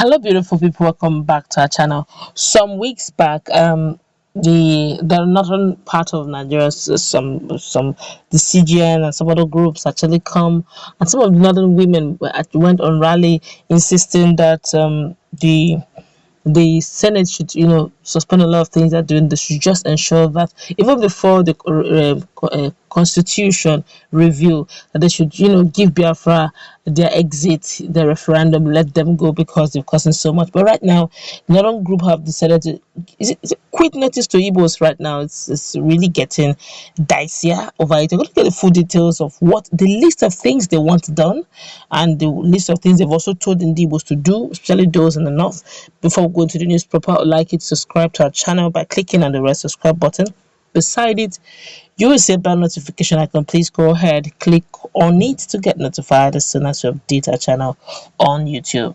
Hello, beautiful people. Welcome back to our channel. Some weeks back, the northern part of Nigeria, some the CGN and some other groups actually come, and some of the northern women went on rally insisting that the Senate should, suspend a lot of things they're doing. They should just ensure that even before the constitution review, that they should, give Biafra their exit, their referendum, let them go because they've caused so much. But right now, the Northern group have decided to is it quick notice to Igbos right now. It's really getting dicier over it. We're going to get the full details of what the list of things they want done and the list of things they've also told the Ndigbos to do, especially those in the north. Before we go into the news proper, I'd like you to subscribe to our channel by clicking on the red subscribe button. Beside it, you will see a bell notification icon. Please go ahead, click on it to get notified as soon as we update our channel on YouTube.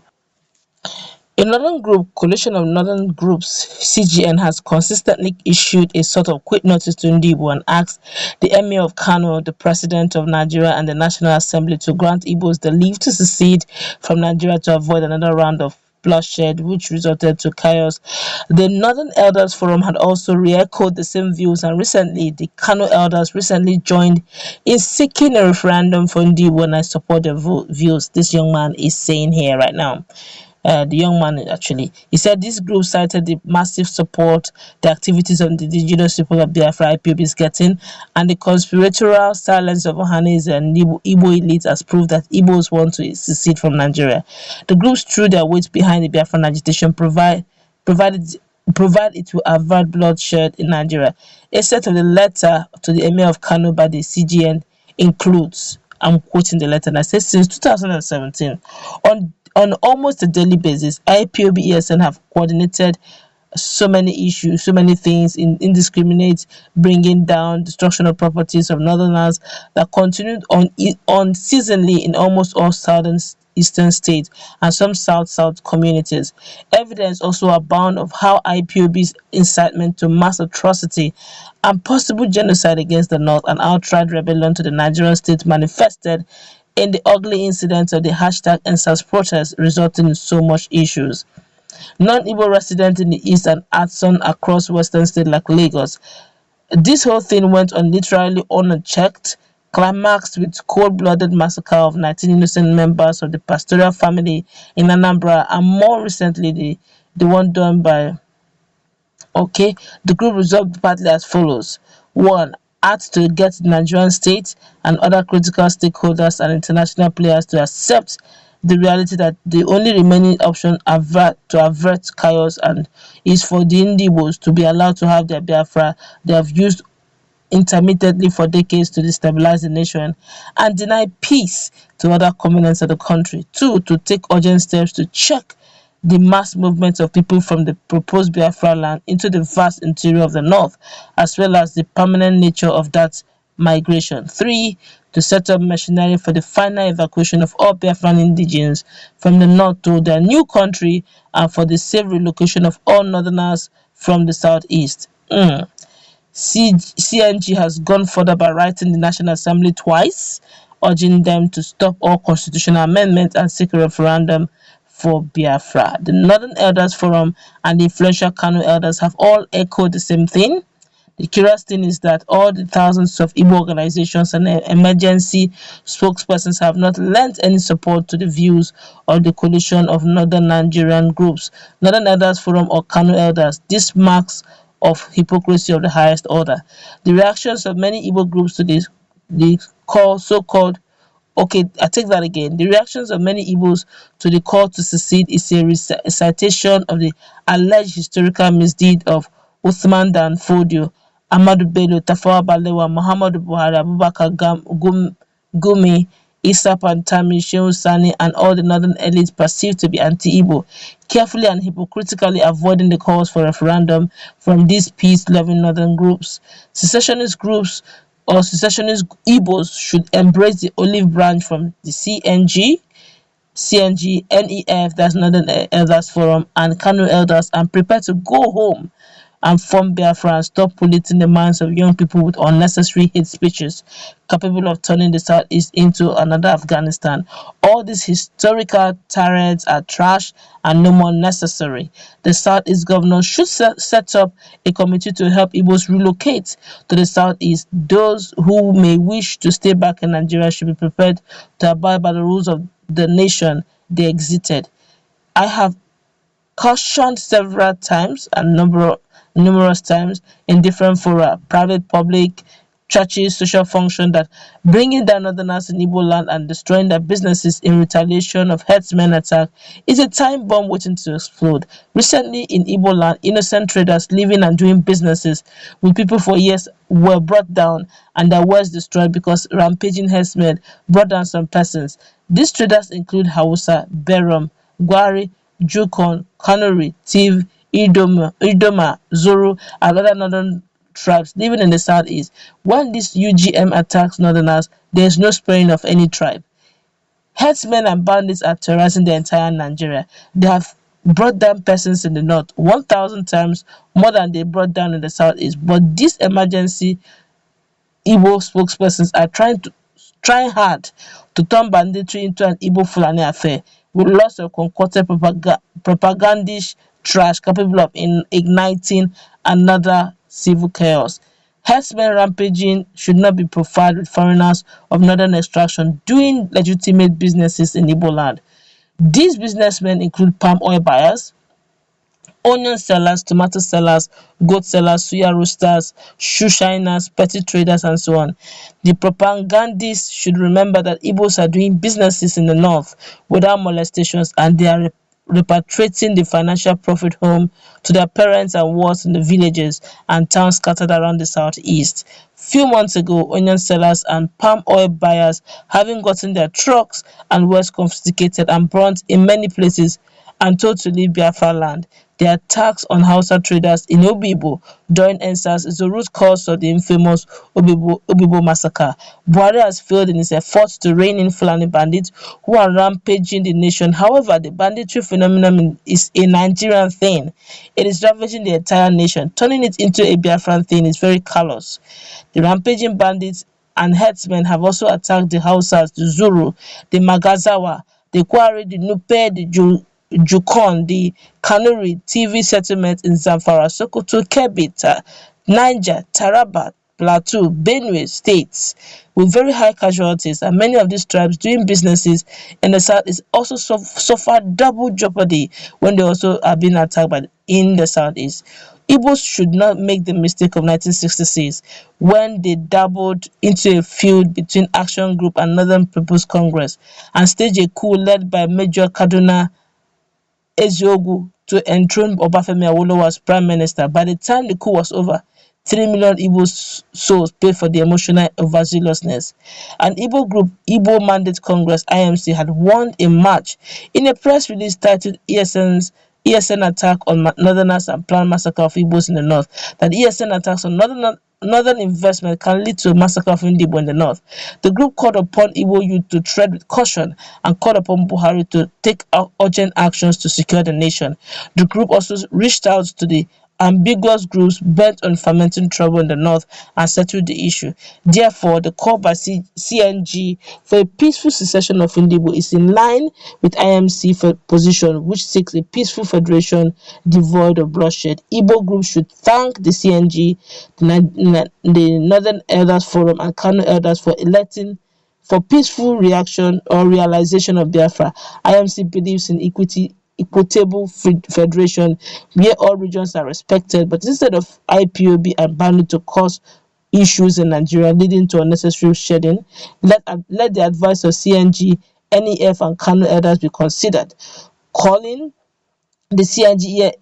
A northern group, coalition of northern groups, CGN, has consistently issued a sort of quick notice to Ndigbo and asked the Emir of Kano, the President of Nigeria, and the National Assembly to grant Igbos the leave to secede from Nigeria to avoid another round of bloodshed which resulted to chaos. The Northern Elders Forum had also re-echoed the same views, and recently the Kano elders recently joined in seeking a referendum for Ndigbo, and I support their views. This young man is saying here right now. The young man actually, he said this group cited the massive support the activities of the indigenous people of Biafra IPOB is getting, and the conspiratorial silence of Ohaneze and Igbo elites has proved that Igbos want to secede from Nigeria. The groups threw their weight behind the Biafran agitation, provided it will avert bloodshed in Nigeria. A set of the letter to the Emir of Kano by the CGN includes, I'm quoting the letter, and I said, since 2017, on almost a daily basis, IPOB ESN have coordinated so many issues, so many things, indiscriminate bringing down destruction of properties of northerners that continued unceasingly in almost all southern eastern states and some south communities. Evidence also abound of how IPOB's incitement to mass atrocity and possible genocide against the north and outright rebellion to the Nigerian state manifested in the ugly incidents of the hashtag #EndSARS protest, resulting in so much issues. Non-Igbo residents in the east and Adson across western states like Lagos. This whole thing went on literally unchecked, climaxed with cold-blooded massacre of 19 innocent members of the pastoral family in Anambra, and more recently the one done by the group resolved partly as follows. 1. Act to get the Nigerian state and other critical stakeholders and international players to accept the reality that the only remaining option to avert chaos and is for the Ndigbos to be allowed to have their Biafra they have used intermittently for decades to destabilize the nation and deny peace to other components of the country. 2. To take urgent steps to check the mass movement of people from the proposed Biafra land into the vast interior of the north, as well as the permanent nature of that migration. 3. To set up machinery for the final evacuation of all Biafran indigenes from the north to their new country and for the safe relocation of all northerners from the southeast. CNG has gone further by writing the National Assembly twice, urging them to stop all constitutional amendments and seek a referendum for Biafra. The Northern Elders Forum and the influential Kano elders have all echoed the same thing. The curious thing is that all the thousands of Igbo organizations and emergency spokespersons have not lent any support to the views of the coalition of Northern Nigerian groups, Northern Elders Forum or Kano elders. This marks of hypocrisy of the highest order. The reactions of many Igbo groups to this, the so-called I take that again. The reactions of many Igbos to the call to secede is a recitation of the alleged historical misdeed of Uthman Dan Fodio, Ahmadu Bello, Tafawa Balewa, Muhammadu Buhari, Abubakar Gumi, Issa Pantami, Shehu Sani, and all the northern elites perceived to be anti-Igbo, carefully and hypocritically avoiding the calls for referendum from these peace-loving northern groups. Secessionist groups or secessionist Igbos should embrace the olive branch from the CNG NEF, that's Northern Elders Forum, and Kano elders, and prepare to go home and form Biafra and stop polluting the minds of young people with unnecessary hate speeches capable of turning the Southeast into another Afghanistan. All these historical tyrants are trash and no more necessary. The Southeast governor should set up a committee to help Igbos relocate to the Southeast. Those who may wish to stay back in Nigeria should be prepared to abide by the rules of the nation they exited. I have cautioned several times and numerous times in different fora, private, public, churches, social function, that bringing down northerners in Igbo land and destroying their businesses in retaliation of herdsmen attack is a time bomb waiting to explode. Recently in Igbo land, innocent traders living and doing businesses with people for years were brought down and their wells destroyed because rampaging herdsmen brought down some persons. These traders include Hausa, Berom, Gwari, Jukon, Kanuri, Tiv, Idoma, Zoro, and other northern tribes living in the southeast. When this UGM attacks northerners, there is no sparing of any tribe. Herdsmen and bandits are terrorizing the entire Nigeria. They have brought down persons in the north 1,000 times more than they brought down in the southeast. But this emergency Igbo spokespersons are trying hard to turn banditry into an Igbo Fulani affair with lots of concocted propagandist trash capable of igniting another civil chaos. Herdsmen rampaging should not be profiled with foreigners of northern extraction doing legitimate businesses in Igbo land. These businessmen include palm oil buyers, onion sellers, tomato sellers, goat sellers, suya roasters, shoe shiners, petty traders, and so on. The propagandists should remember that Igbos are doing businesses in the north without molestations and they are repatriating the financial profit home to their parents and wards in the villages and towns scattered around the southeast. Few months ago, onion sellers and palm oil buyers, having gotten their trucks and wells confiscated and burnt in many places and told to leave Biafra land. The attacks on Hausa traders in Obibo during NSAS is the root cause of the infamous Obibo massacre. Buhari has failed in his efforts to rein in Fulani bandits who are rampaging the nation. However, the banditry phenomenon is a Nigerian thing. It is ravaging the entire nation. Turning it into a Biafran thing is very callous. The rampaging bandits and herdsmen have also attacked the Hausas, the Zuru, the Magazawa, the Kwari, the Nupe, the Jukon, the Kanuri TV settlement in Zamfara, Sokoto, Kebbi, Niger, Taraba, Plateau, Benue states with very high casualties, and many of these tribes doing businesses in the south is also suffered double jeopardy when they also are being attacked in the southeast. Igbos should not make the mistake of 1966 when they dabbled into a feud between Action Group and Northern People's Congress and staged a coup led by Major Kaduna Eziogu to enthrone Obafemi Awolowo as prime minister. By the time the coup was over, 3 million Igbo souls paid for the emotional overzealousness. An Igbo group, Igbo Mandate Congress (IMC), had won a match. In a press release titled ESN attack on northerners and planned massacre of Igbos in the north, that ESN attacks on northern investment can lead to a massacre of Ndigbo in the north. The group called upon Igbo youth to tread with caution and called upon Buhari to take urgent actions to secure the nation. The group also reached out to the ambiguous groups bent on fomenting trouble in the north and settled the issue. Therefore, the call by CNG for a peaceful secession of Ndigbo is in line with IMC position, which seeks a peaceful federation devoid of bloodshed. Igbo groups should thank the CNG, the Northern Elders Forum, and Kano Elders for electing for peaceful reaction or realization of Biafra. IMC believes in equitable federation where all regions are respected, but instead of IPOB and bandit to cause issues in Nigeria leading to unnecessary shedding, let the advice of CNG, NEF, and Kano elders be considered. Calling the CNG,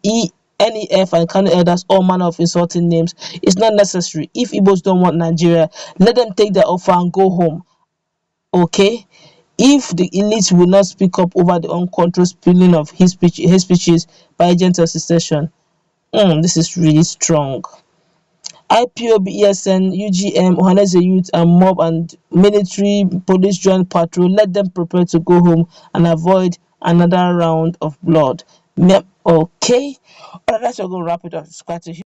NEF, and Kano elders all manner of insulting names is not necessary. If Igbos don't want Nigeria, let them take their offer and go home. Okay? If the elites will not speak up over the uncontrolled spilling of his speeches by agents of secession, this is really strong. IPOB, ESN, UGM, Ohaneze youth and mob and military police joint patrol. Let them prepare to go home and avoid another round of blood. Okay, alright, that's going to wrap it up. It's quite a